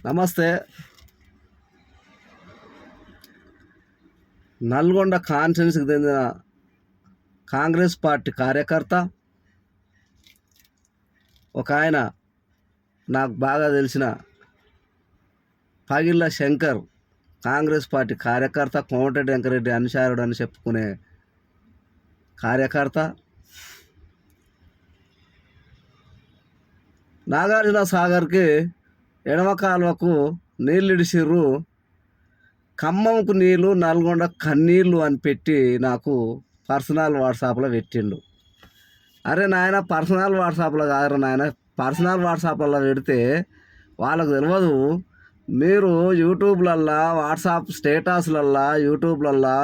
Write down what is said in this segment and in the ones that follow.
నమస్తే. నల్గొండ కాన్స్టిట్యున్సీకి చెందిన కాంగ్రెస్ పార్టీ కార్యకర్త ఒక ఆయన, నాకు బాగా తెలిసిన పగిళ్ళ శంకర్, కాంగ్రెస్ పార్టీ కార్యకర్త, కోమటిరెడ్డి వెంకరెడ్డి అనుసారుడు అని చెప్పుకునే కార్యకర్త. నాగార్జున సాగర్కి ఎడమ కాలువకు నీళ్ళు ఇడిసిర్రు, ఖమ్మంకు నీళ్ళు, నల్గొండ కన్నీళ్ళు అని పెట్టి నాకు పర్సనల్ వాట్సాప్లో పెట్టిండు. అరే నాయన, పర్సనల్ వాట్సాప్లో కాదు నాయన, పర్సనల్ వాట్సాప్లో పెడితే వాళ్ళకు తెలియదు. మీరు యూట్యూబ్లల్లో, వాట్సాప్ స్టేటస్లల్లో, యూట్యూబ్లల్లో,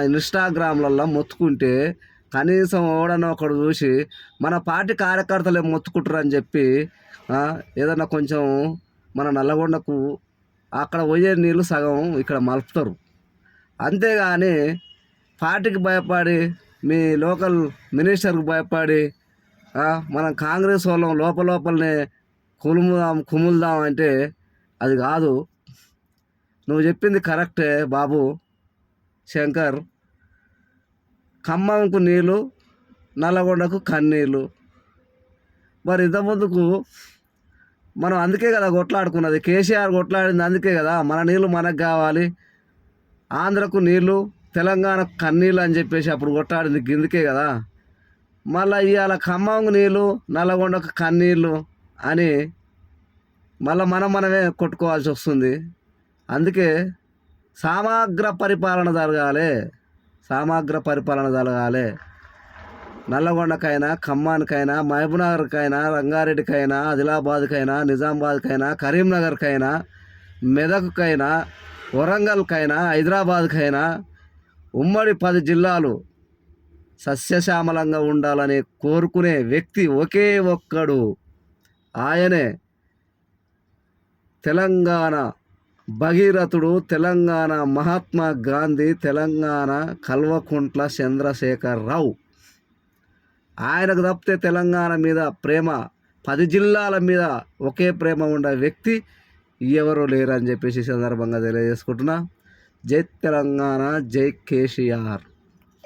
ఇన్స్టాగ్రామ్లల్లో మొత్తుకుంటే కనీసం ఓడన ఒకడు చూసి మన పార్టీ కార్యకర్తలే మొత్తుకుంటారు అని చెప్పి ఏదన్నా కొంచెం మన నల్లగొండకు అక్కడ పోయే నీళ్ళు సగం ఇక్కడ మలుపుతారు. అంతేగాని పార్టీకి భయపడి, మీ లోకల్ మినిస్టర్కి భయపడి మనం కాంగ్రెస్ వాళ్ళం లోపలనే కుముల్దాం అంటే అది కాదు. నువ్వు చెప్పింది కరెక్టే బాబు శంకర్. ఖమ్మంకు నీళ్ళు, నల్లగొండకు కన్నీళ్ళు. మరి ఇంతకుముందుకు మనం అందుకే కదా కొట్లాడుకున్నది, కేసీఆర్ కొట్లాడింది అందుకే కదా. మన నీళ్ళు మనకు కావాలి, ఆంధ్రకు నీళ్ళు, తెలంగాణకు కన్నీళ్ళు అని చెప్పేసి అప్పుడు కొట్లాడింది గిందుకే కదా. మళ్ళీ ఇవాళ ఖమ్మంకు నీళ్ళు, నల్లగొండకు కన్నీళ్ళు అని మళ్ళీ మనమే కొట్టుకోవాల్సి వస్తుంది. అందుకే సమగ్ర పరిపాలన జరగాలి. నల్లగొండకైనా, ఖమ్మానికైనా, మహబూబ్నగర్కైనా, రంగారెడ్డికైనా, ఆదిలాబాద్కైనా, నిజామాబాద్కైనా, కరీంనగర్కైనా, మెదక్కైనా, వరంగల్కైనా, హైదరాబాద్కైనా, ఉమ్మడి 10 జిల్లాలు సస్యశ్యామలంగా ఉండాలని కోరుకునే వ్యక్తి ఒకే ఒక్కడు. ఆయనే తెలంగాణ భగీరథుడు, తెలంగాణ మహాత్మా గాంధీ, తెలంగాణ కల్వకుంట్ల చంద్రశేఖరరావు. ఆయనకు తప్పితే తెలంగాణ మీద ప్రేమ, 10 జిల్లాల మీద ఒకే ప్రేమ ఉండే వ్యక్తి ఎవరో లేరని చెప్పేసి సందర్భంగా తెలియజేసుకుంటున్నా. జై తెలంగాణ, జై కేసీఆర్.